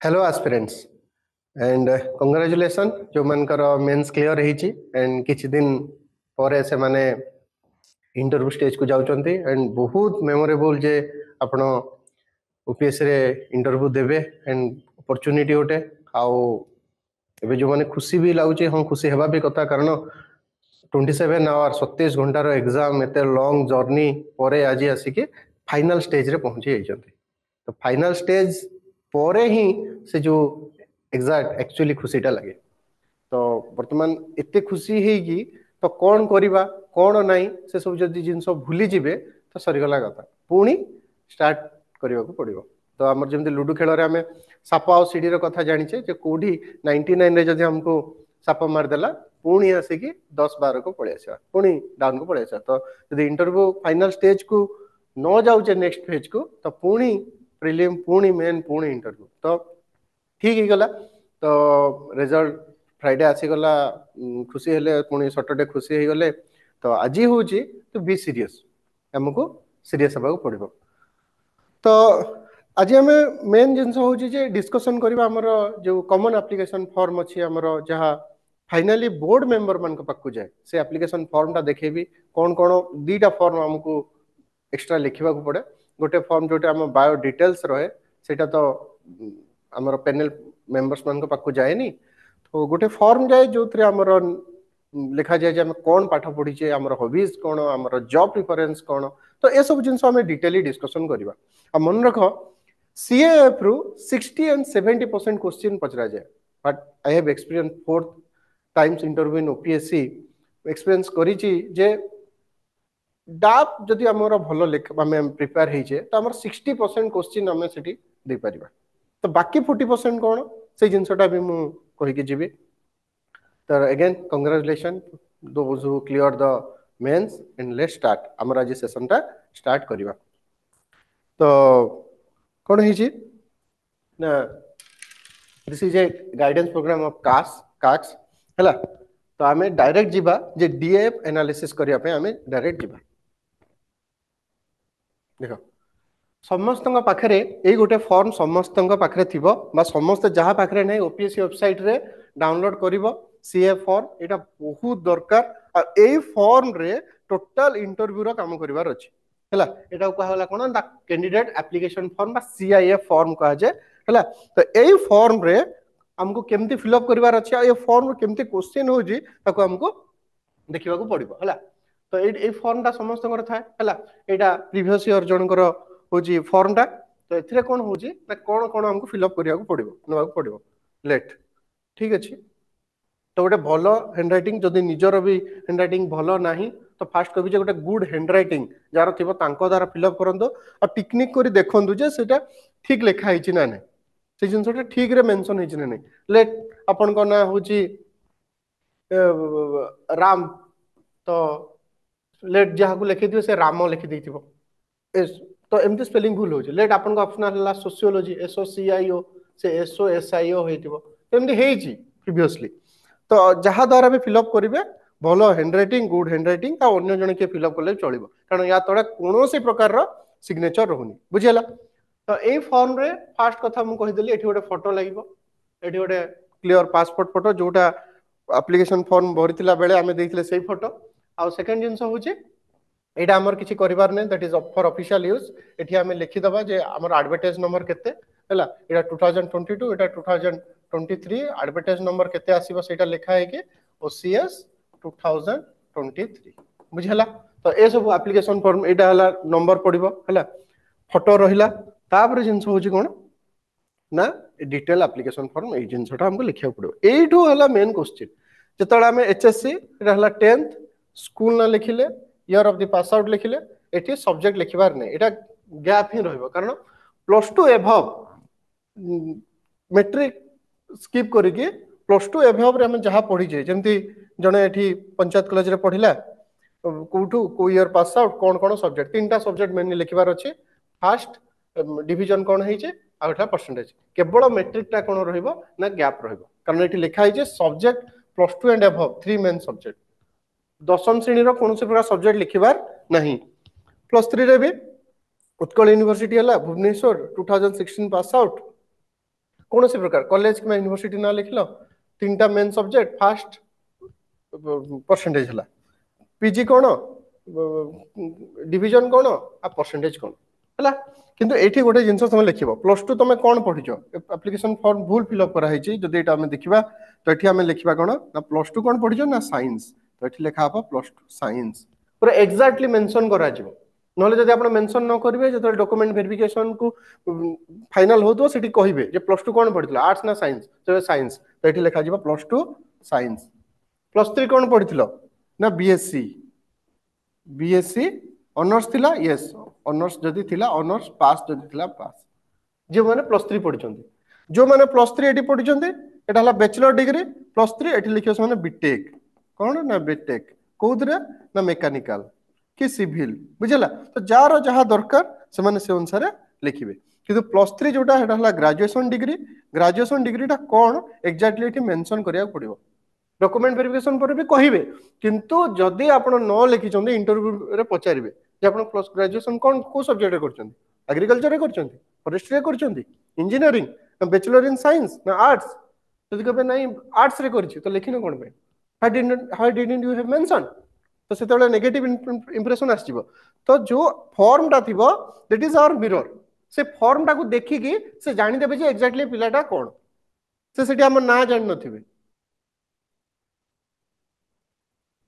hello aspirants and congratulation जो मानकर mains clear ହେଇଛି एंड କିଛି दिन ପରେ ସେମାନେ इंटरव्यू स्टेज को जाउचंती एंड बहुत मेमोरेबल जे आपण ओपीएससी रे इंटरव्यू देबे एंड अपॉर्चुनिटी होटे आउ एबे जो माने खुशी भी लाଗୁଛି हम खुशी हेबा भी कथा कारण 27 आवर 27 घंटा रो एग्जाम एते लॉन्ग जर्नी परे आज आसी के फाइनल स्टेज रे पहुंची जाइछंती तो फाइनल स्टेज परे ही से जो एग्जैक्ट एक्चुअली खुशीटा लगे तो वर्तमान एते खुशी हेगी तो कौन करिबा कौन नहीं से सब जदि जिनस भूली जिबे तो सरीगला कथा पुणी स्टार्ट करबा को पड़िबो तो हमर जेमति लूडो खेल रे हमें साप आ सीढ़ी रो कथा जानिछे जे कोठी 99 रे जदि हमको साप मार देला पुणी आसे कि 10 12 को पळे आसा पुणी डाउन को पळे आसा तो जदि इंटरव्यू फाइनल स्टेज को न जाउचे नेक्स्ट फेज को तो पुणी प्रिलिम पुणी मेन पुणी इंटरव्यू तो ठीक ही गला तो रिजल्ट फ्राइडे आसी गला खुशी हेले पुणी सैटरडे खुशी हे गले तो आज होची तो बी सीरियस हमको सीरियस हबा को पड़िबो तो आज हमें मेन जिंस होची जे डिस्कशन करबा हमर जो कॉमन एप्लीकेशन फॉर्म अछि हमर जहा फाइनली बोर्ड मेंबर मान को पक्कु जाय से एप्लीकेशन फॉर्म टा देखेबी कोन कोन दीटा फॉर्म हमको एक्स्ट्रा लिखिबा को पड़े गोटे फॉर्म जोटे हम बायो डिटेल्स रहे सेटा तो हमर पैनल मेंबर्स मान को पक्कु जाय नी तो गोटे फॉर्म जाए जो थरे हमर लिखा जाए जे हम कोन पाठ पढी छे हमर हॉबीज कोन हमर जॉब प्रेफरेंस कोन तो ए सब जिंस हम डिटेली डिस्कशन करबा आ मन रखो सीएएफ रु 60 एंड 70% क्वेश्चन पचरा जाए but I have experience 4th times interview in OPSC experience करी छी जे डाप जदि हमर भलो लेख हम प्रिपेयर हे जे तो हमर 60% क्वेश्चन हम सेठी दे परिबा तो बाकी 40% कोन से जिंसटा भी मु कहि के जीबी तो again congratulation those who clear the mains and let's start हमर आज सेशन टा स्टार्ट करिबा तो कोन हे छी ना this is a guidance program of काक्स हला तो हमें डायरेक्ट जीबा जे डीएफ एनालिसिस करिया पे हमें डायरेक्ट जीबा देखो समस्त पाखरे ए गोटे फॉर्म समस्त पाखरे थिबो बा समस्त जहा पाखरे नै ओपीएससी वेबसाइट रे डाउनलोड करिवो सीए फॉर्म एटा बहुत दरकार आ ए फॉर्म रे टोटल इंटरव्यू रो काम करिवार अछि हला एटा को हला कोन द कैंडिडेट एप्लीकेशन फॉर्म बा सीआईएफ फॉर्म कहा जे हला तो ए फॉर्म रे हमको केमती फिल अप करिवार अछि आ ए फॉर्म रे केमती क्वेश्चन होजी ताको हमको देखिबा को पड़िबो हला तो ए फॉर्म टा समस्त कर थाए हला एटा प्रीवियस ईयर जनकर होजी फॉर्म टा तो एथिरे कोन होजी ना कोन कोन हमको फिल अप करिया को पड़िबो नवा को पड़िबो लेट ठीक अछि तो गोटे भलो हैंडराइटिंग जदि निजर भी हैंडराइटिंग भलो नाही तो फास्ट कभी जे गोटे गुड हैंडराइटिंग जार थिबो तांको द्वारा फिल अप करंदो आ टेक्निक करी देखंदु जे सेटा ठीक लिखा हिची ना नै से जिनसटा ठीक रे मेंशन हिची ना नै लेट अपन को ना होची राम तो लेट जहा को लिखि दियो से राम लिखि देथिबो तो एमती स्पेलिंग भूल हो लेट आपन को ऑप्शनल हला सोशियोलॉजी एसओसीआईओ से एसओएसआईओ हेतिबो एमती हेची प्रीवियसली तो जहा द्वारा भी फिल अप करिवे भलो हैंडराइटिंग गुड हैंडराइटिंग आ अन्य जने के फिल अप करले चलिबो कारण या तोडा कोनोसी प्रकार रो सिग्नेचर रहउनी बुझियला तो ए फॉर्म रे फर्स्ट कथा मु कहि देली एठी गोटे फोटो लागिबो एठी गोटे क्लियर पासपोर्ट फोटो जोटा एप्लीकेशन फॉर्म भरितिला बेले हमें देथिले सेही फोटो आ सेकंड जिंस होची एटा हमर किछि करिवार नै that is for official use एठी हमें लिखि दबा जे हमर एडवर्टाइज नंबर केते हला एटा 2022 एटा 2023 एडवर्टाइज नंबर केते आसीबो सेटा लिखा है कि ओसीएस 2023 बुझला तो ए सब एप्लीकेशन फॉर्म एटा हला नंबर पडिबो हला फोटो रहिला तापर जिंस होची कोन ना डिटेल एप्लीकेशन फॉर्म ए जिंसटा हमको लिखिया पडिबो एठो हला मेन क्वेश्चन जतला हमें एचएससी एटा हला 10th स्कूल ना लिखिले year of the pass out लिखिले एठी सब्जेक्ट लिखिबार नै एटा गैप ही रहइबो कारण +2 एभव मैट्रिक स्किप करिके +2 एभव रे हम जहा पढी जे जेंति जने एठी पंचायत कॉलेज रे पढिला कोठू को ईयर पास आउट कोन कोन सब्जेक्ट तीनटा सब्जेक्ट मेनली लिखिबार अछि फर्स्ट डिवीजन कोन है जे आ एटा परसेंटेज केवल मैट्रिक टा कोन रहइबो ना गैप रहइबो कारण एठी लिखा है जे सब्जेक्ट +2 एंड एभव 3 मेन सब्जेक्ट दशम श्रेणी रो कोनोसी प्रकार सब्जेक्ट लिखिबार नहीं +3 रे भी उत्कल यूनिवर्सिटी हला भुवनेश्वर 2016 पास आउट कौन सी प्रकार कॉलेज कि यूनिवर्सिटी ना लिखल 3टा मेन सब्जेक्ट फास्ट परसेंटेज है पीजी कौन डिविजन कौन आ परसेंटेज कौन है किंतु एठी गोटे जिनस तुम लिखिबो +2 तुम कौन पढ़िचो एप्लिकेशन फॉर्म भूल फिलअप करा हैची जदि एटा हमें देखिबा तो एठी हमें लिखिबा कोन ना +2 कौन पढ़िचो ना साइंस तो एठी लिखा हबो +2 साइंस पूरा एग्जैक्टली मेंशन करा जिवो नहले जदि आपण मेंशन न करिवे जतो डॉक्यूमेंट वेरिफिकेशन को फाइनल होतो सेठी कहिबे जे +2 कौन पढ़ितलो आर्ट्स ना साइंस तो साइंस तो एठी लिखा जिवो +2 साइंस +3 कौन पढ़ितलो ना बीएससी बीएससी ऑनर्स थिला यस ऑनर्स जदि थिला ऑनर्स पास जदि थिला पास जे माने +3 पढ़िचंती जो माने +3 एटी पढ़िचंती एटा हला बैचलर डिग्री +3 एटी लिखियो माने बीटेक कौन ना बीटेक कोउदरे ना मेकानिकल कि सिविल बुझला तो जार जहा दरकार से माने से अनुसार लिखिबे किंतु +3 जोटा हेटा हला ग्रेजुएशन डिग्रीटा कौन एग्जैक्टली एटी मेंशन करिया पड़िबो डॉक्यूमेंट वेरिफिकेशन पर भी कहिबे किंतु जदि आपण न लिखिचंती इंटरव्यू रे पचारिबे जे आपण प्लस ग्रेजुएशन कौन को सब्जेक्ट रे करचंती एग्रीकल्चर रे करचंती फॉरेस्ट्री रे करचंती इंजीनियरिंग ना बैचलर इन साइंस ना आर्ट्स जदि कबे नहीं आर्ट्स रे करछि तो लिखिनो कोन पे how didn't you have mention तो सेतेले नेगेटिव इंप्रेशन आसीबो तो जो फॉर्म ता थिबो दैट इज आवर मिरर से फॉर्म ता को देखि कि से जानि देबे जे एग्जैक्टली पिलाटा कोन से सेठी हम ना जानि नथिबे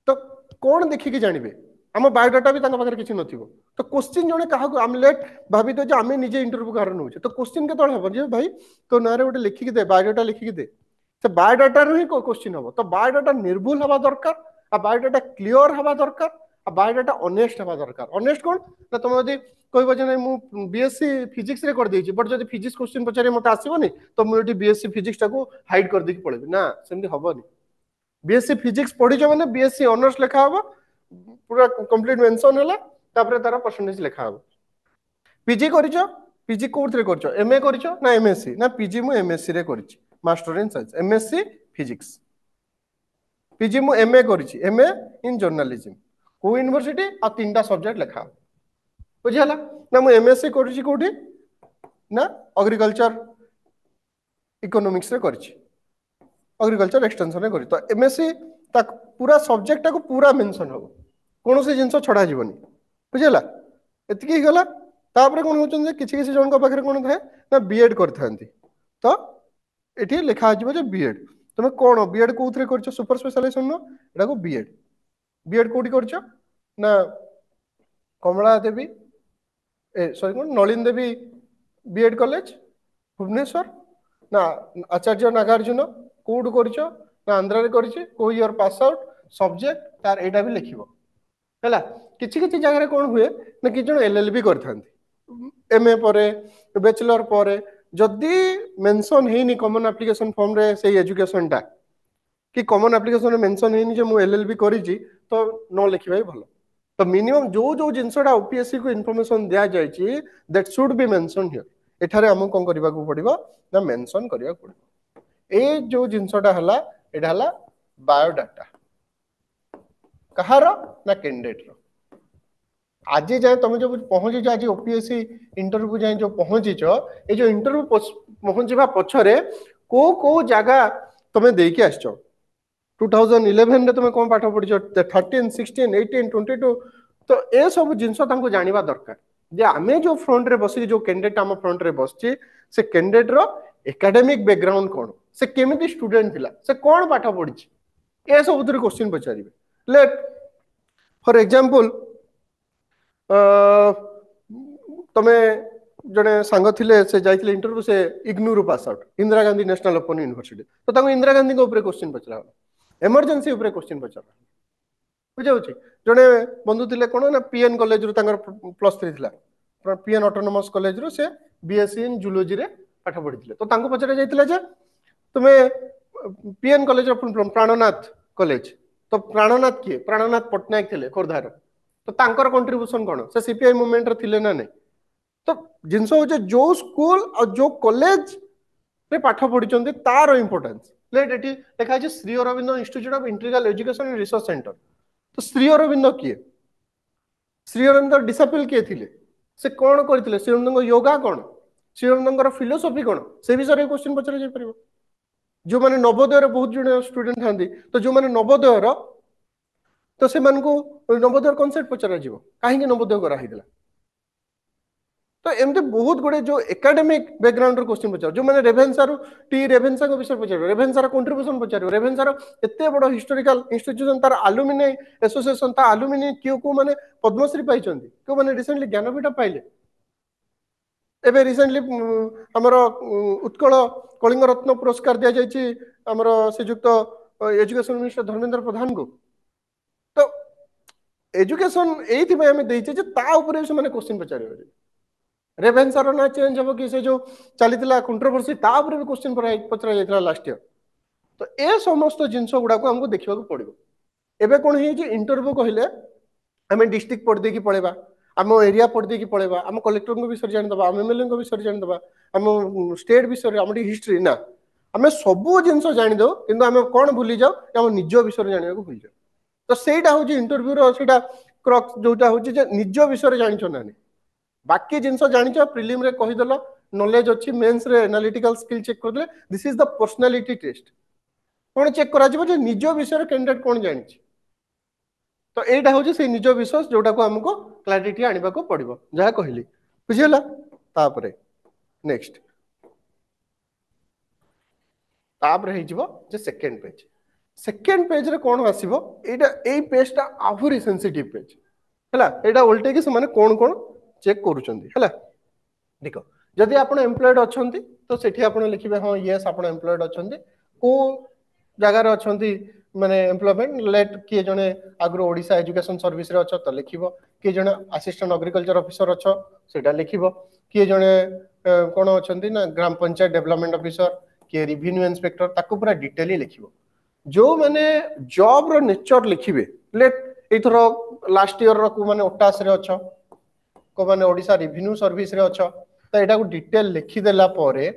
तो कौन देखिकी जानवे आम बायोडाटा भी पाखे किसी नथिबो तो क्वेश्चन जने क्या आम लेट भाभी तो आम निजे इंटरव्यू कार नौ तो क्वेश्चन के हम जे भाई तो ना गोटे लिखिकी दे बायोडाटा लिखिकी दे से बायोडाटा ही क्वेश्चन हम तो बायोडाटा निर्भुल हवा दरकार आ बायोडाटा क्लियर हवा दरकार आ बायोडाटा ऑनेस्ट हवा दरकार ऑनेस्ट कौन ना तुम यदि कहबो जे मु बीएससी फिजिक्स रे कर देछि बट जदि फिजिक्स क्वेश्चन पचारे मते आसीबोनी तो मु एटी बीएससी फिजिक्स टाको हाइड कर देकी पळेबी ना सेमती हबोनी बीएससी फिजिक्स पढ़ी मैंने बीएससी ऑनर्स लिखा हम पूरा कंप्लीट मेंशन है तापर तार परसेंटेज लिखा हम पीजी कर पीजी कोथरे कर एमए कर ना एमएससी ना पीजी मु एमएससी रे कर master in science MSc physics PG मु एमए कर एमए इन जर्नलिज्म को यूनिवर्सिटी आ 3टा सब्जेक्ट लिखा बुझीला ना मु एमएससी कर कोठी ना एग्रीकल्चर इकोनॉमिक्स रे कर एग्रीकल्चर एक्सटेंशन रे करी तो एमएससी तक पूरा सब्जेक्ट को पूरा मेंशन हो कौन से जिनस छड़ा जीवनी बुझला एतिकी ही गला तापर कोन होचन जे किछि किछि जन को पाखरे कोन थाए ना बीएड करथांती तो एठी लिखा आजिबो जे बीएड तुम कोन बीएड कोथरे करछ सुपर स्पेशलाइजेशन नो एटा को बीएड बीएड कोठी करछ ना कमला देवी ए सॉरी कोन नलिन देवी बीएड कॉलेज भुवनेश्वर ना आचार्य नागार्जुन कोड करछ ना आंध्रा रे करछ को ईयर पास आउट सब्जेक्ट तार एटा भी लिखिबो हैला किछि किछि जगह रे कोन हुए ना कि जण एलएलबी करथांती एमए परे बैचलर परे जदी मेंशन हेनी कॉमन एप्लीकेशन फॉर्म रे से एजुकेशन टा कि कॉमन एप्लीकेशन रे मेंशन हेनी जे मु एलएलबी करिछि तो न लिखिबाई भलो तो मिनिमम जो जो जिनसडा ओपीएससी को इन्फॉर्मेशन दिया जायछि that should be mention here एठारे हम कोन करबा को पड़िबो ना मेंशन करिया पड़िबो ए जो जिनसडा हला एटा हला बायोडाटा कहार ना कैंडिडेट रो आज जाए तुम जो पहुंची आज ओपीएससी इंटरव्यू जाए जो पहुंचीच ये जो इंटरव्यू पहुंचवा पछरे को जगह तुम देके आस 2011 रे तुम कौन पाठ पढ़ी 13 16 18 22 तो ए सब जिनस जानवा दरकार जे आमे जो फ्रंट रे बसी जो कैंडिडेट आम फ्रंट रे बसची से कैंडिडेट रो एकेडमिक बैकग्राउंड कौन से केमिति स्टूडेंट थिला से कौन पाठ पढ़ी ए सब उधर क्वेश्चन पचारिबे लेट फॉर एग्जांपल तमे जड़े सांग थिले से जाइथिले इंटरव्यू से इग्नू रू pass out Indira Gandhi national open university तो ताको इंदिरा गांधी को ऊपर क्वेश्चन पचरा इमरजेंसी ऊपर क्वेश्चन पचरा बुझाउछि जड़े बंधु थिले कोन ना पीएन कॉलेज रू तांगर +3 थिला पीएन ऑटोनोमस कॉलेज रू से बीएससी इन जूलॉजी रे पाठ पढिथिले तो तांको पचरा जाइथिले जे तुमे पीएन कॉलेज प्राणनाथ कॉलेज तो प्राणनाथ किए प्राणनाथ पटनायक थिले खोरधार तो तांकर कंट्रीब्यूशन कोन से सीपीआई मूवमेंट रे थिले ना नै तो जिनस हो जो स्कूल और जो कॉलेज रे पाठ पढिचंती तार इंपोर्टेंस लेट एटी देखा जे Sri Aurobindo institute of integral education and research centre तो श्री अरविंद किए श्री अरविंद डिसिपल किए थिले से कोन करथिले श्री अरविंद योगा कोन श्रीअरविंदर फिलोसफी कौन से विषय क्वेश्चन पचरा जाई परिबो जो माने नवोदय बहुत जन स्टूडेंट थांती तो जो माने नवोदय तो से नवोदय कॉन्सेप्ट पचरा जीवो काहे नवोदय करा हिदला तो एमते बहुत गुडे जो एकेडमिक बैकग्राउंड रो क्वेश्चन पचार जो माने रेभेन्सा रो टी रेभेन्सा को विषय पचार रेभेन्सा रो कंट्रीब्यूशन पचार रेभेन्सा रो एते बडो हिस्टोरिकल इंस्टीट्यूशन तार एलुमिनी एसोसिएशन ता एलुमिनी कियो को माने पद्मश्री पाइचंती को माने रिसेंटली ज्ञानपीठ पाइले एबे रिसेंटली हमर उत्कल कलिंग रत्न पुरस्कार दिया जायछि हमर श्रीयुक्त एजुकेशन मिनिस्टर धर्मेंद्र प्रधान को तो एजुकेशन एथि में हमें देइछे जे ता ऊपर से माने क्वेश्चन पचारे रेभेन्सा रो ना चेंज हो कि से जो चलीतिला कंट्रोवर्सी ता ऊपर भी क्वेश्चन पचरा जायतिला लास्ट ईयर तो ए समस्त जिंस गुडा को हमको देखिबा को पड़िबो एबे कोन हे जे इंटरव्यू कहले हमें डिस्ट्रिक्ट पढ़ दे की पळेबा आम एरिया पढ़ दे की पळेबा आम कलेक्टर को विषय जानि दबा आम एमएलए को विषय जानि दबा आम स्टेट विषय आम हिस्ट्री ना आम सब जिंस जानि दो किंतु आम कोन भूली जाओ आम निज विषय जानिबा को भूली जाओ तो सेटा होची इंटरव्यू रो सेटा क्रक्स जोटा होची जे निज विषय जानिछो नानी बाकी जिंस जानिछो प्रिलिम रे कहि दलो नॉलेज अछि मेंस रे एनालिटिकल स्किल चेक करले this is the personality test कोन चेक करा जिवो जे निज विषय कैंडिडेट कोन जानिछि तो एटा होची से निज विषय जोटा को हमको क्लैरिटी आनिबा को पड़िबो जहा कहली बुझियला तापरे नेक्स्ट तापरे हे जिवो जे सेकंड पेज रे कोन आसीबो एटा एई पेजटा आहुरी सेंसिटिव पेज हला एटा उल्टे कि से माने कोन चेक करूचंदी हला देखो जदि आपण एम्प्लॉयड अछंती तो सेठी आपण लिखिबे हां यस आपण एम्प्लॉयड अछंती को जगह रे अछंती माने एम्प्लॉयमेंट लेट किए जने आग्रो ओडिसा एजुकेशन सर्विस रे अछ तो लिखिबो किए जने असिस्टेंट एग्रीकल्चर ऑफिसर अछ सेटा लिखिबो किए जने कोन अछंती ना ग्राम पंचायत डेवलपमेंट ऑफिसर किए रेवेन्यू इंस्पेक्टर ताको पूरा डिटेली लिखिबो जो माने जॉब रो नेचर लिखिबे लेट एथरो लास्ट ईयर रो को माने ओटास रे अछ को माने ओडिसा रेवेन्यू सर्विस रे अछ तो एटा को डिटेल लिखि देला परे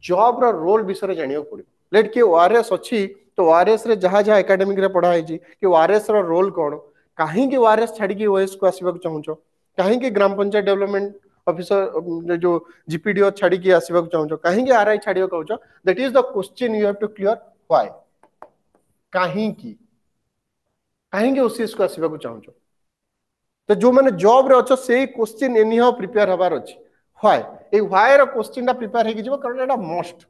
जॉब रो रोल विषय जानियो पड़ो लेट के ओआरएस अछि तो ओआरएस रे जहा जहा एकेडमिक रे पढ़ा है कि ओआरएस रो रोल कोन काहे कि ओआरएस छाडी कि ओएस को आसीबा को चाहूछो काहे कि ग्राम पंचायत डेवलपमेंट ऑफिसर जो जीपीडीओ छाडी कि आसीबा को चाहूछो काहे कि आरआई छाडियो कहूछो that is the question you have to clear why काहे कि ओसीएस को आसीबा को चाहूछो तो जो माने जॉब रे अछ से क्वेश्चन एनी हाउ प्रिपेयर हबार अछि व्हाई ए व्हाई रो क्वेश्चन दा प्रिपेयर हे कि जिवो कारण एटा मोस्ट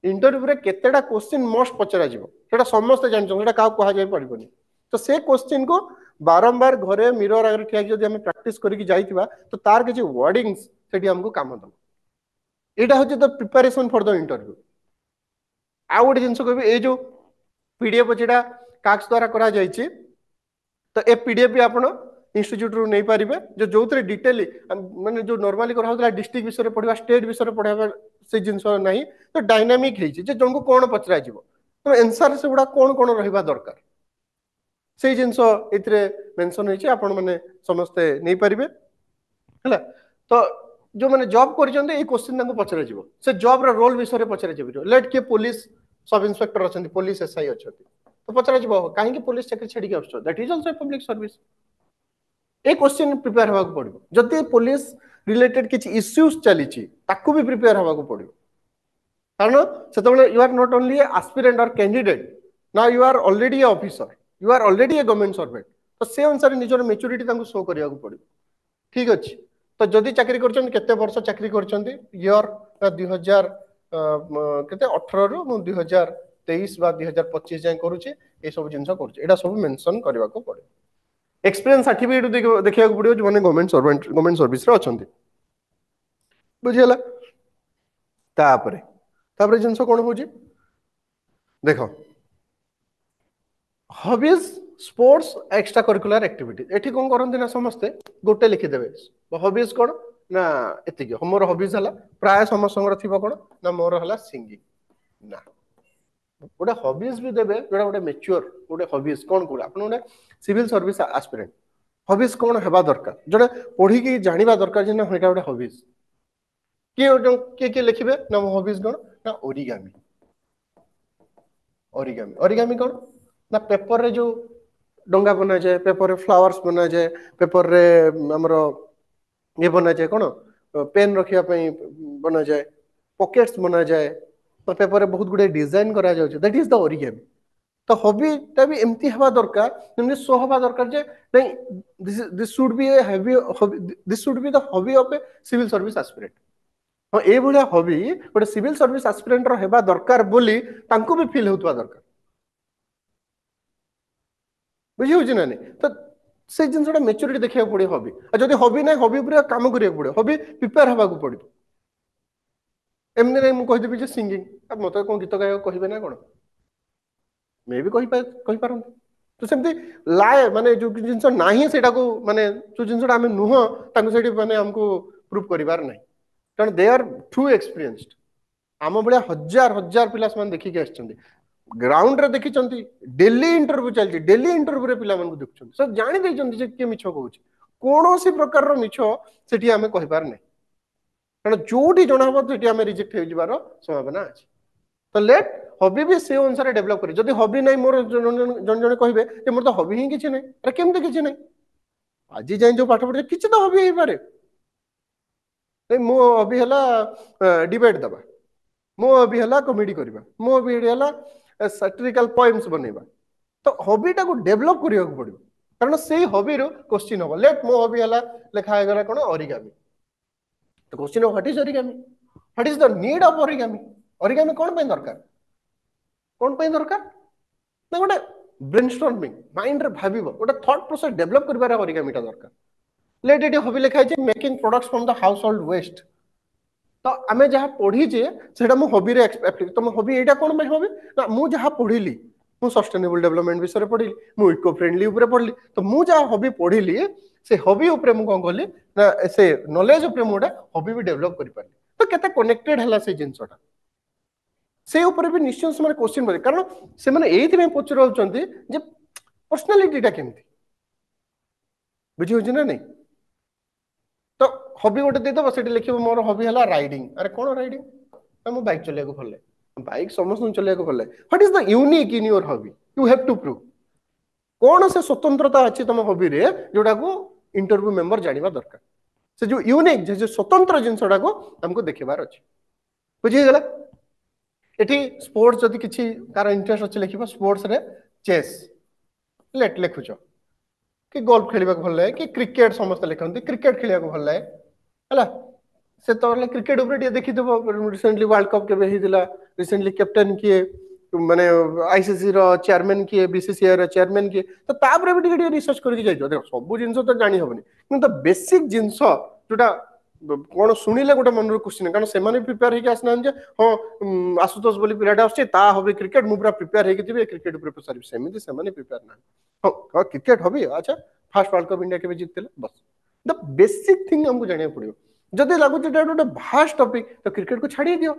इंटरव्यू रे केतेडा क्वेश्चन मोस्ट पचरा जिवो सेटा समस्त जानछो सेटा का कहा जाय पड़िबोनी तो से क्वेश्चन को बारंबार घरे मिरर आगे ठिया जदि हम प्रैक्टिस करिक जाइतिबा तो तार के वर्डिंग्स सेठी हमको काम दम एटा होचे the preparation for the interview आ गोटे जिंस कहबे ए जो पीडीएफ जेटा काक्स द्वारा करा जायछि तो ए पीडीएफ भी आपण इंस्टीट्यूट रो नै पारिबे जो जोथरे डिटेली माने जो नॉर्मली करा होतला डिस्ट्रिक्ट विषय रे पढिबा स्टेट विषय रे पढिबा से जिंस नाही तो डायनामिक हेछि जे जंको कोन पचरा जिवो तो आंसर से गुडा कोन रहिबा दरकार से जिंस इतरे मेंशन हेछि आपण माने समस्ते नै पारिबे हला तो जो माने जॉब करिसंते ए क्वेश्चन तांको पचरा जिवो से जॉब रो रोल विषय रे पचरा जिवो लेट के पुलिस सब इंस्पेक्टर अछंती पुलिस एसआई अछंती तो पचरा जिवो काहे कि पुलिस चाकरी छाडी के आछो that is also public service a question prepare हवा को पड़िबो जति पुलिस रिलेटेड किछ इश्यूज चली छी ताकू भी प्रिपेयर हवा को पड़िबो कारण सेतबेले you are not only a aspirant or candidate now you are already a officer you are already a government servant तो से अनुसार निजर मैच्योरिटी तांको शो करिया को पड़िबो ठीक अछि तो जदि चाकरी करछन केते वर्ष चाकरी करछन ईयर 2000 केते 18 रो मु 2023 बा 2025 जाय करूची ए सब जिंस करूची एटा सब मेंशन करबा को पड़े एक्सपीरियंस सर्टिफिकेट देखिया को पड़ियो जो माने गवर्नमेंट सर्विस रे अछंती बुझियला तापरे जिंस कोन होची देखो hobbies sports extra curricular activity एठी कोन करंती ना समस्ते गोटे लिखि देबे हॉबीज कोन ना एतिके हमर हॉबीज हला प्राय समसंगर थिबो कोन ना मोर हला सिंगिंग ना गोटे हॉबीज भी देबे जोडा गोटे मैच्योर गोटे हॉबीज कोन कोन आपन गोटे सिविल सर्विस एस्पिरेंट हॉबीज कोन हेबा दरकार जोडे पढी की जानिबा दरकार जे ना हेटा गोटे हॉबीज के लिखिबे ना हॉबीज कोन ना ओरिगामी कोन ना पेपर रे जो डंगा बना जाए पेपर रे फ्लावर्स बना जाए पेपर रे हमरो ये बना जाए कोन पेन रखिया बना जाए पॉकेट्स बना जाए तो पेपर बहुत गुडे डिजाइन करा जाउछ दैट इज द ओरिगेमी तो हॉबी ता भी एमती हवा दरकार जेमती सो हवा दरकार जे नहीं this should be a heavy hobby this should be the hobby of a civil service aspirant हाँ ए भलिया हॉबी गोटे सिविल सर्विस एस्पिरेंट रो हेबा दरकार बोली तांको भी फील होतवा दरकार बुझी होची ना नहीं तो से जिनसटा मैच्योरिटी देखिया पड़े हॉबी आ जदी हॉबी नै हॉबी ऊपर काम करिया पड़े हॉबी प्रिपेयर हवा को पड़ो एमने नहीं मु कहि देबी जे सिंगिंग अब मते कोन गीत गाय कहिबे ना कोन मे भी कहि पारंती तो सेमती लाए माने जो जिनस नाही सेटा को माने जो जिनसटा हमें नुह तांको सेठी माने हमको प्रूफ करिवार नाही कारण दे आर टू एक्सपीरियंस्ड आम भाया हजार हजार पिला से देखिक आसछन्ती ग्राउंड रे देखिछन्ती डेली इंटरव्यू चलछि डेली इंटरव्यू रे पिला मानकु देखछन्ती सर जानि दैछन्ती जे के मिछ कहउछि कोनोसी प्रकार रो मिछ सेठी हमें कहि पार नै कारण जोटी जणा हो सेठी हमें रिजेक्ट हो जिवार संभावना अछि तो लेट हॉबी भी से अनुसार डेवलप करी जदी हॉबी नै मोर जन जन कहबे जे मोर तो हॉबी ही किछि नै अरे केमते किछि नै आज जाय जो पाठ पढे किछि तो हॉबी हे पारे नै मो हॉबी हला डिबेट दबा मो हॉबी हला कॉमेडी करबा मो हॉबी हला सैटिरिकल पोएम्स बनेबा तो हॉबी टा को डेवलप करिया को पड़िबो कारण से हॉबी रो क्वेश्चन हो लेट मो हॉबी हला लिखा गला कोन ओरिगामी तो question what is origami what is the need of origami origami कोन पे दरकार ना गोटे ब्रेनस्टॉर्मिंग माइंड रे भाबिबो गोटे थॉट प्रोसेस डेवलप करबार ओरिगामी टा दरकार लेट एटी हॉबी लिखा छै making products from the household waste तो आमे जहा पढ़ी जे सेटा मो हॉबी रे एप्लीकेट तो मो हॉबी एटा कोन पे हॉबी ना मु जहा पढ़िली मु सस्टेनेबल डेवलपमेंट विषय पढ़िली मु इको फ्रेंडली ऊपर पढ़ली तो मु जहा हॉबी पढ़िली से हॉबी ऊपर मु कोन करली ना से नॉलेज ऊपर मुडा हॉबी भी डेवलप करि पारली तो केते कनेक्टेड हला से जिंसटा से ऊपर भी निश्चय से माने क्वेश्चन बजे कारण से माने एथि में पचर होचंती जे पर्सनालिटी टा केमती बुझी होची ना नहीं तो हॉबी गोटे दे दबो सेठी लिखिबो मोर हॉबी हला राइडिंग अरे कोन राइडिंग हम बाइक चले को भले बाइक समस्त चले को भले what is the unique in your hobby you have to prove कोन से स्वतंत्रता अछि तम हॉबी रे जोडा को इंटरव्यू मेंबर जानिबा दरकार से जो यूनिक जे स्वतंत्र जिनसडा को हमको देखिबार अछि बुझी गेला एठी स्पोर्ट्स जदि किछि कार इंटरेस्ट अछि लिखिबो स्पोर्ट्स रे चेस लेट लिखुचो कि गोल्फ खेलिबा को भल लागे कि क्रिकेट समस्त लिखंती क्रिकेट खेलिबा को भल लागे हला से तोरले क्रिकेट ऊपर टे देखि देबो रिसेंटली वर्ल्ड कप के हिदिला रिसेंटली कैप्टन किए माने आईसीसी रो चेयरमैन किए बीसीसीआई रो चेयरमैन किए तो तापर भी टिके रिसर्च करके जाइजो देखो सब जिंस तो जानि होबनी किंतु बेसिक जिंस जोटा कोन सुनिले गोटे मन रो क्वेश्चन कारण से माने प्रिपेयर हे के आसना जे हां आशुतोष बोली पिलाटा आछे ता होबे क्रिकेट मु पूरा प्रिपेयर हे के दिबे क्रिकेट ऊपर पसारी सेमिति से माने प्रिपेयर ना हां क्रिकेट हबी अच्छा फर्स्ट वर्ल्ड कप इंडिया के जीतले बस द बेसिक थिंग हमको जानिया पड़ियो जदि लागु जे गोटे भास्ट टॉपिक तो क्रिकेट को छाड़ी दियो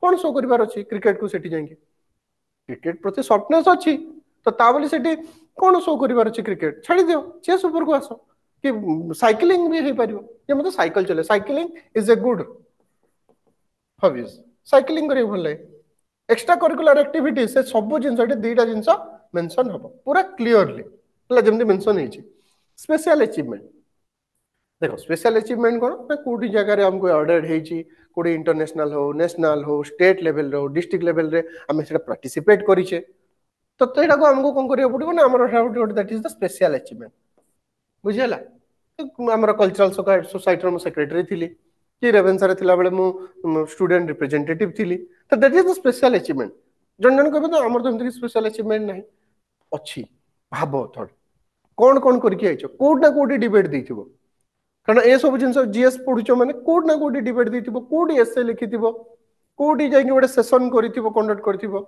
कोन शो करिवार अछि क्रिकेट को सेठी जांगे क्रिकेट प्रति सॉफ्टनेस अछि तो ता बोली सेठी कोन शो करिवार अछि क्रिकेट छाड़ी दियो चेस ऊपर को आसो कि साइकिलिंग भी हे परियो जे मते साइकिल चले cycling is a good hobbies cycling करियो भले एक्स्ट्रा करिकुलर एक्टिविटी से सब जिंस दुईटा जिंस मेंशन हबो पूरा क्लियरली हला जेमति मेंशन हेछि स्पेशल अचीवमेंट देखो स्पेशल अचीवमेंट कोन ना कोठी जगह रे हमको ऑर्डर हेछि कोठी इंटरनेशनल हो नेशनल हो स्टेट लेवल रो डिस्ट्रिक्ट लेवल रे हम सेटा पार्टिसिपेट करिछे तो तेटा को हमको कोन करियो पड़िबो ना हमर that is the special achievement बुझियला हमर कल्चरल सोसाइटी रो सेक्रेटरी थिली कि रेवेन्सा रे थिला बेले मु स्टूडेंट रिप्रेजेंटेटिव थिली तो that is the special achievement जन जन कहबे तो हमर तो एमति स्पेशल अचीवमेंट नाही अछि भाबो थोड़ कोन कोन करके आइछो कोड ना कोडी डिबेट देथिबो कारण ए सब जिंस जीएस पढुचो माने कोड ना कोडी डिबेट देथिबो कोडी एसे लिखिथिबो कोडी जाई गोटे सेशन करिथिबो कंडक्ट करिथिबो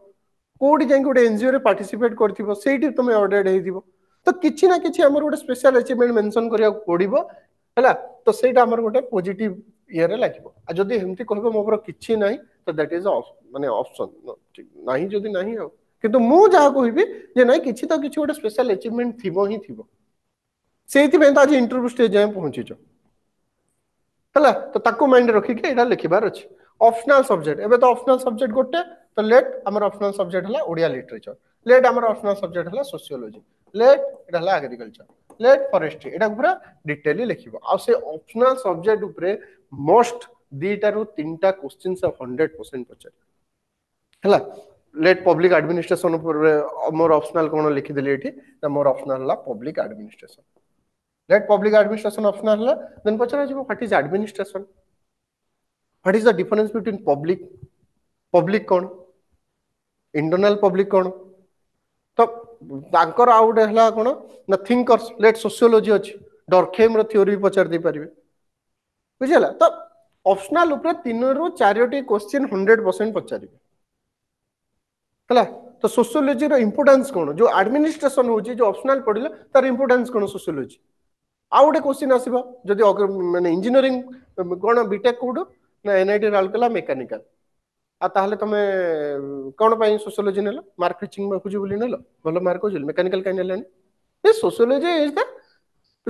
कोडी जाई गोटे एनजीओ रे पार्टिसिपेट करिथिबो सेठी तुमे ऑर्डर हेथिबो तो किछि ना किछि हमर गोटे स्पेशल अचीवमेंट मेंशन करिया पड़िबो हला तो सेटा हमर गोटे पॉजिटिव ईयर लागिबो आ जदी हेमति कहबो मोर किछि नाही तो दैट इज माने ऑप्शन नाही जदी नाही हो किंतु मु जहा कहबी जे नाही किछि तो किछि गोटे स्पेशल अचीवमेंट थिबो ही थिबो सेति में तो आज इंटरव्यू स्टेज जाय पहुंची छ हला तो ताको माइंड रखि के एटा लिखिबार अछि ऑप्शनल सब्जेक्ट एबे तो ऑप्शनल सब्जेक्ट गोटे तो लेट हमर ऑप्शनल सब्जेक्ट हला ओडिया लिटरेचर लेट हमर ऑप्शनल सब्जेक्ट हला सोशियोलॉजी लेट एटा हला एग्रीकल्चर लेट फॉरेस्ट्री एटा पूरा डिटेली लिखिबो आ से ऑप्शनल सब्जेक्ट ऊपर मोस्ट दीटा रु तीनटा क्वेश्चन से 100% पचार हला लेट पब्लिक एडमिनिस्ट्रेशन ऊपर मोर ऑप्शनल कोन लिखि देली एठी ना मोर ऑप्शनल हला public administration let public administration optional हला देन पचार जिवो what is administration what is the difference between public कौन इंटरनल पब्लिक कौन तो तांकर आउट हला कोन ना थिंकर्स लेट सोशियोलॉजी अछि डॉर्कहेम रो थ्योरी पचार दे परिबे बुझिला तो ऑप्शनल ऊपर 3 रु 4 टी क्वेश्चन 100% पचारिबे हला तो सोशियोलॉजी रो इंपोर्टेंस कोन जो एडमिनिस्ट्रेशन होची जो ऑप्शनल पढिले तार इंपोर्टेंस कोन सोशियोलॉजी आ गोटे क्वेश्चन आसीबो जदि माने इंजीनियरिंग कोन बीटेक कोड ना एनआईटी राउरकेला मेकानिकल आ ताहले तमे कोन पई सोशियोलॉजी नेलो मार्क फिचिंग में खुजी बोली नेलो भलो मार्क होजिल मेकानिकल काई नेलानी this sociology is the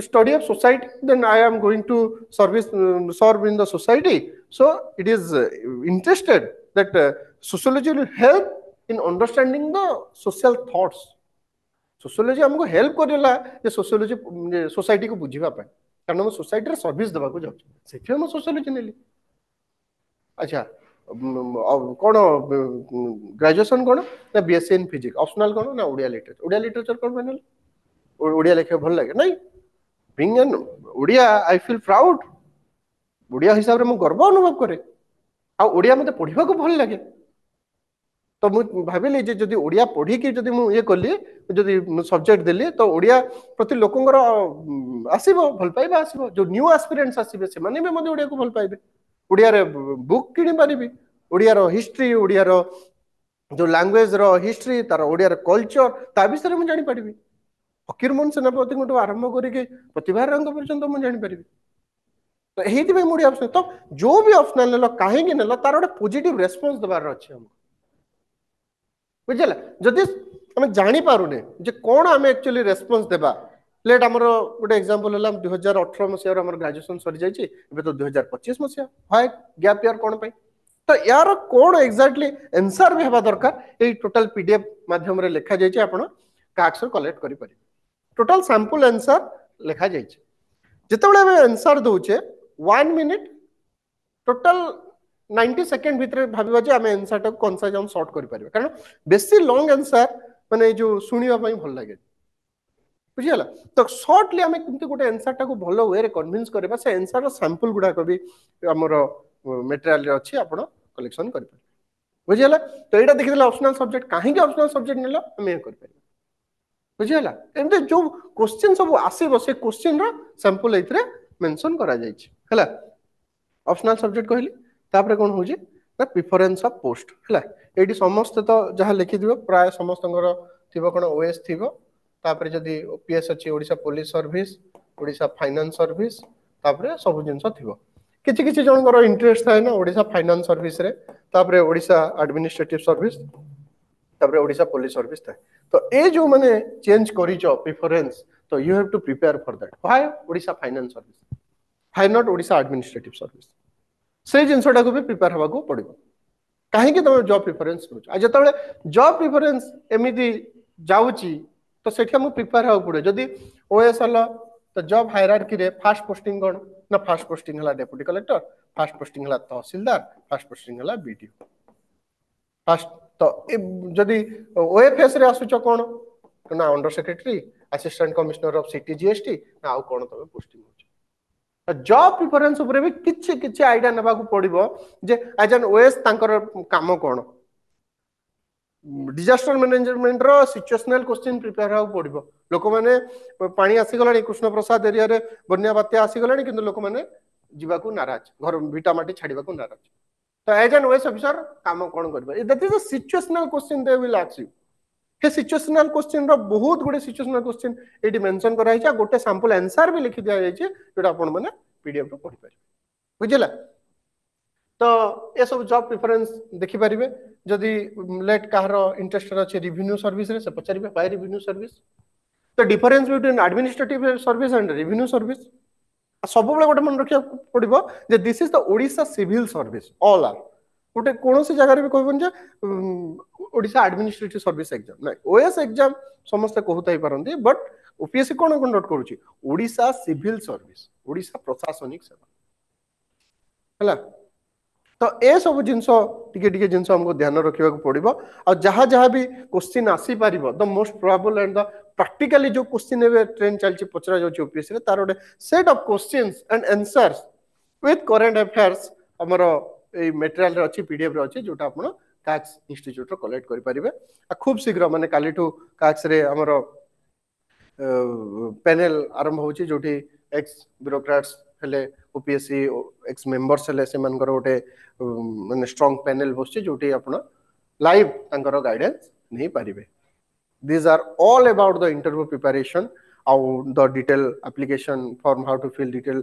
study of society then I am going to serve in the society so it is interested that sociology will help in understanding the social thoughts sociology हमको help करेला जे sociology society को बुझिबा पाए कारण हम society रे service देबा को जाउ सेठी हम सोशियोलॉजी नेली अच्छा कोन ग्रेजुएशन कोन ना बीएससी इन फिजिक्स ऑप्शनल कोन ना ओडिया लिटरेचर कोन बनेल ओडिया लिखे भल लागे नहीं being an Odia I feel proud Odia हिसाब रे मु गर्व अनुभव करे आ ओडिया मते पढिबा को भल लागे तो मु भाबिली जे जदी ओडिया पढी के जदी मु ये करली जदी सब्जेक्ट देली तो ओडिया प्रति लोकंगर आसीबो भल पाइबा आसीबो जो न्यू एस्पिरेंट्स आसीबे से माने भी मते ओडिया को भल पाइबे ओडिया रे बुक किनि पारिबी ओडिया रो हिस्ट्री ओडिया रो जो लैंग्वेज रो हिस्ट्री तार ओडिया रो कल्चर ता विषय मु जानि पारिबी फकीरमोहन सेनापति को आरंभ करके प्रतिभा रंग पर्यंत मुझे जानी तो यही मुझे ऑप्शन तो जो भी ऑप्शनल नेल कहीं नेल तार गोटे पॉजिटिव रेस्पॉन्स देवार अच्छे हमको बुझला जदि आम जानी पारुने जे कौन आम एक्चुअली रेस्पॉन्स देबा लेट हमर गोटे एग्जांपल हला 2018 मसिया हमर ग्रेजुएशन सरी जाइछि एबे तो 2025 मसिया हाय गैप ईयर कोन पई तो यार कोन एग्जैक्टली आंसर भी हेबा दरकार ए टोटल पीडीएफ माध्यम रे लिखा जाइछि आपण काक्स कलेक्ट करि पारि टोटल सैंपल आंसर लिखा जाइए जितेबाला आम आंसर दौचे 1 मिनिट टोटल 90 सेकेंड भितर भाविबा जे आम आंसर टा कंसाइज हम शॉर्ट करि परिबा कारण बेसी लॉन्ग आंसर माने जो सुनिबा पई भल लागे बुझियला तो शॉर्टली आम किंतु गोटे आंसर टा को भलो वे रे कन्विंस करबा से आंसर रो सैंपल गुडा को भी हमर मटेरियल रे अछि आपण कलेक्शन करि परिबा बुझियला तो एटा देखिदेला ऑप्शनल सब्जेक्ट काहे के ऑप्शनल सब्जेक्ट नेला हम ए करि परिबा बुझियला एमते जो क्वेश्चन सब आसीबो से क्वेश्चन रो सैंपल एथरे मेंशन करा जाय छी हला ऑप्शनल सब्जेक्ट कहली तापर कोन होजी ना प्रेफरेंस ऑफ पोस्ट हला एडी समस्त तो जहा लिखि दिबो प्राय समस्तंगर थिबो कोन ओएस थिबो तापर जदी ओपीएस अछि Odisha police service Odisha finance service तापर सब जिंस थिबो किछि किछि जनकर इंटरेस्ट थाय ना ओडिसा फाइनेंस सर्विस रे तापर ओडिसा एडमिनिस्ट्रेटिव सर्विस तापर ओडिसा पुलिस सर्विस थाय तो ए जो माने चेंज करिचो प्रेफरेंस तो you have to prepare for that why Odisha finance service why not Odisha administrative service से जिंसटा को भी प्रिपेयर हवा को पड़िबो काहे कि तुम जॉब प्रेफरेंस करू आ जतबे जॉब प्रेफरेंस एमिति जाउची तो सेठी हम प्रिपेयर हो पड़े जदी ओएस हला तो जॉब हायरार्की रे फर्स्ट पोस्टिंग कोन ना फर्स्ट पोस्टिंग हला डेप्यूटी कलेक्टर फर्स्ट पोस्टिंग हला तहसीलदार फर्स्ट पोस्टिंग हला बीडीओ फर्स्ट तो जदि ओएफएस रे आसुच कोन ना under secretary assistant commissioner of city GST ना आउ कोन तबे पोस्टिंग हो जॉब प्रेफरेंस ऊपर भी किछि आइडिया नेबा को पड़िबो जे एज एन ओएस तांकर काम कोन डिजास्टर मैनेजमेंट रो सिचुएशनल क्वेश्चन प्रिपेयर हो पड़िबो लोक माने पानी आसी गलानी कृष्ण प्रसाद एरिया रे बन्या बात्या आसी गलानी किंतु लोक माने जीवा को नाराज घर विटा माटी छाड़ीबा को नाराज तो एज एन ओएस ऑफिसर काम कोन करबो that is a situational question they will ask you हे सिचुएशनल क्वेश्चन रो बहुत गुडे सिचुएशनल क्वेश्चन एटी मेंशन करा हिचा गोटे सैंपल आंसर भी लिखि दिया जायछि जेटा आपण माने पीडीएफ रो पढि पारि बुझिला तो ये सब जॉब प्रेफरेंस देखि परिबे जदी लेट काहरो इंटरेस्ट अछि रेवेन्यू सर्विस रे से पचारिबे व्हाई रेवेन्यू सर्विस तो difference between administrative service and revenue service सब बेले गोटे मन रखिया पड़िबो जे this is the Odisha civil service all are गोटे कौन सी जगह भी कहबन जे ओडिशा एडमिनिस्ट्रेटिव सर्विस एग्जाम ना ओएस एग्जाम समस्त कहता ही पारंती बट ओपीएससी कौन कंडक्ट करूची ओडिशा सिविल सर्विस ओडिशा प्रशासनिक सेवा हला तो ए सब जिनस टिके टिके जिनस हमको ध्यान रखा पड़ो आ जहाँ जहाँ भी क्वेश्चन आसी पारिबो the most probable and the practically जो क्वेश्चन एबे ट्रेन चलची पचरा जाउची ओपीएससी रे तार गोटे set of questions and answers with current affairs हमर ए मटेरियल रे अछि पीडीएफ रे अछि जोटा आपण काक्स इंस्टीट्यूट रो कलेक्ट करि परिबे आ खूब शीघ्र माने कालीठू काक्स रे हमर पैनल आरंभ होची जोटी एक्स ब्यूरोक्रेट्स हेले ओपीएससी एक्स मेंबर्स हेले से मनकर गोटे माने स्ट्रांग पैनल बसची जोटी आपण लाइव तांकर गाइडेंस नहीं पारिबे these are all about the interview preparation how the detail application form how to fill detail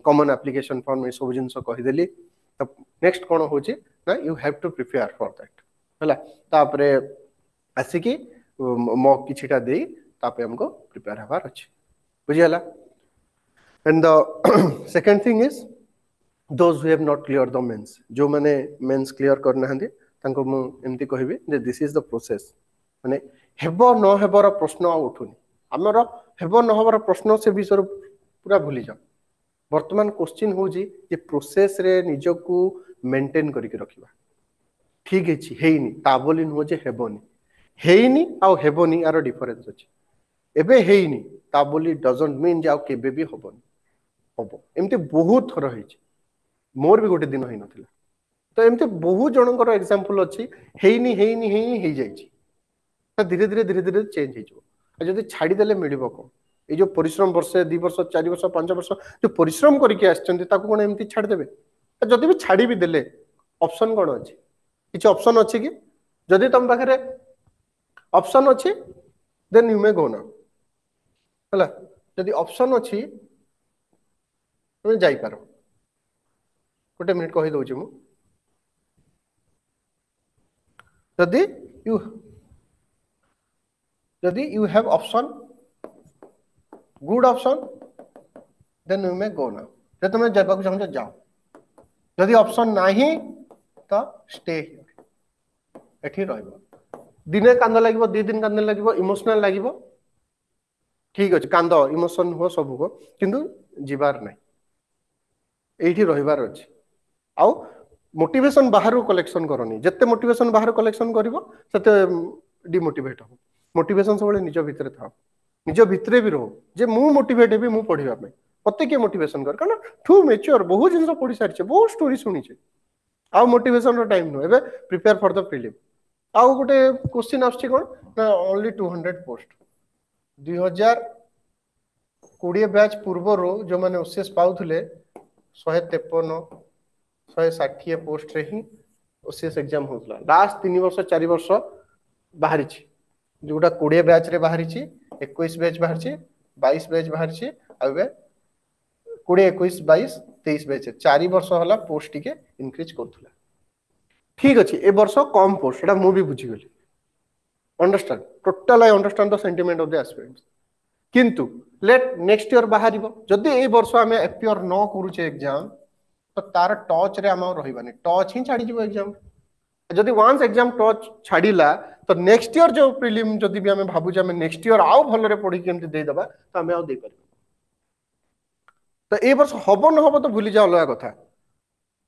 common application form ए सब जिंस कहि देली तो नेक्स्ट कोन होची ना you have to prepare for that हला तापरे आसी की मॉक किछिटा देई तापे हमको प्रिपेयर हबार अछि बुझियला and the second thing is those who have not cleared the mains जो माने मेंस क्लियर करना हंदी तांको मु एमती कहबी जे दिस इज द प्रोसेस माने हेबो न हेबर प्रश्न आ उठुनी हमर हेबो न हेबर प्रश्न से विषय पूरा भूली जाओ वर्तमान क्वेश्चन हो जी जे प्रोसेस रे निजको मेंटेन करके रखिबा ठीक अछि हेइनी ता बोली न हो जे हेबोनी हेइनी आ हेबोनी आरो डिफरेंस अछि एबे हेइनी ता बोली डजंट मीन जे आ केबे भी होबोनी होबो एमती बहुत थर होई मोर भी गोटे दिन होई नथिला तो एमती बहुत जनकर एग्जांपल अछि हेइनी हेइनी हेइनी हेइ जाइछि तो धीरे धीरे धीरे धीरे चेंज हो जाओ जदि छाड़ी देले मिलिबो को ए जो परिश्रम वर्ष 2 वर्ष 4 वर्ष 5 वर्ष जो परिश्रम करके आछचंती ताको कोन एमती छाड़ देबे जदि भी छाड़ी भी देले ऑप्शन कोन अछि किछ ऑप्शन अछि कि जदि तुम पाखरे ऑप्शन अछि देन यू मे गो ना हला जदि ऑप्शन अछि तुम जाई पारो गोटे मिनिट कहि दउची मु जदि you have option good option then you may go now जे तुम जाबा को चाहो जाओ जदि ऑप्शन नाही तो स्टे हियर एठी रहइबो दिने कांद लागिबो 2 दिन कांद लागिबो इमोशनल लागिबो ठीक अछि कांद इमोशन हो सब हो किंतु जिबार नै एठी रहिबार अछि आउ मोटिवेशन बाहर कलेक्शन करनी जत्ते मोटिवेशन बाहर कलेक्शन करिवो सेते डिमोटिवेट हो मोटिवेशन सब निज भितर था निज भितरे भी रहो जे मु मोटिवेट हेबी मु पढिबा पे पत्ते के मोटिवेशन कर कारण ठू मैच्योर बहुत जिंस पढि सारिछे बहुत स्टोरी सुनिछे आ मोटिवेशन रो टाइम नो एबे प्रिपेयर फॉर द प्रीलिम आ गोटे क्वेश्चन आछी कोन ना ओनली 200 पोस्ट 2020 बैच पूर्व रो जो माने ओसीएस पाउथले 153 160 पोस्ट रे ही ओसीएस एग्जाम होतला लास्ट 3 वर्ष 4 वर्ष बाहरी छी जोटा 20 बैच रे बाहरी छी 21 बैच बाहर छी 22 बैच बाहर छी आबे 20 21 22 23 बैच 4 वर्ष होला पोस्ट के इंक्रीज करथुला ठीक अछि ए वर्ष कम पोस्ट एटा मु भी बुझी गेली understand total I understand the sentiment of the aspirants किंतु लेट नेक्स्ट ईयर बाहरिबो जदी ए वर्ष हमें अपियर न करूचे एग्जाम तो तार टच रे हम रहिबानी टच ही छाडी जीवो एग्जाम जदी वंस एग्जाम टच छाडीला तो नेक्स्ट ईयर जो प्रीलिम जदी भी हमें भाबु जे हमें नेक्स्ट ईयर आउ भलो रे पढी केमति दे दबा तो हमें आउ दे पर तो ए वर्ष हबो न हबो तो भूली जा अलगा कथा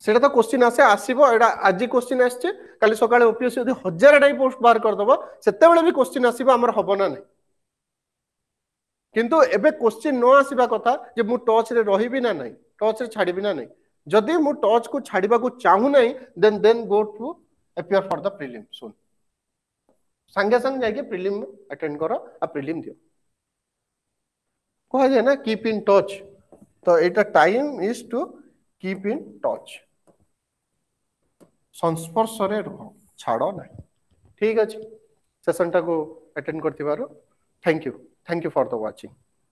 सेटा तो क्वेश्चन आसे आसीबो एडा आज क्वेश्चन आछे काली सकाळे ओपीएससी यदि 1000 टाइप पोस्ट बाहर कर दबो सेते बेले भी क्वेश्चन आसीबो हमर हबो ना नै किंतु एबे क्वेश्चन न आसीबा कथा जे मु टच रे रहिबी ना नै टच रे छाडीबी ना नै जदी मु टच को छाडीबा को चाहू नै then go to appear for the prelim सुन संगे संग जाके प्रीलिम अटेंड करो आ प्रीलिम दियो कह जाए ना कीप इन टच तो एटा time is to keep in touch संस्पर्श रे रहो छाड़ो ना ठीक अछि सेशन टा को अटेंड करथिबारो thank you for the watching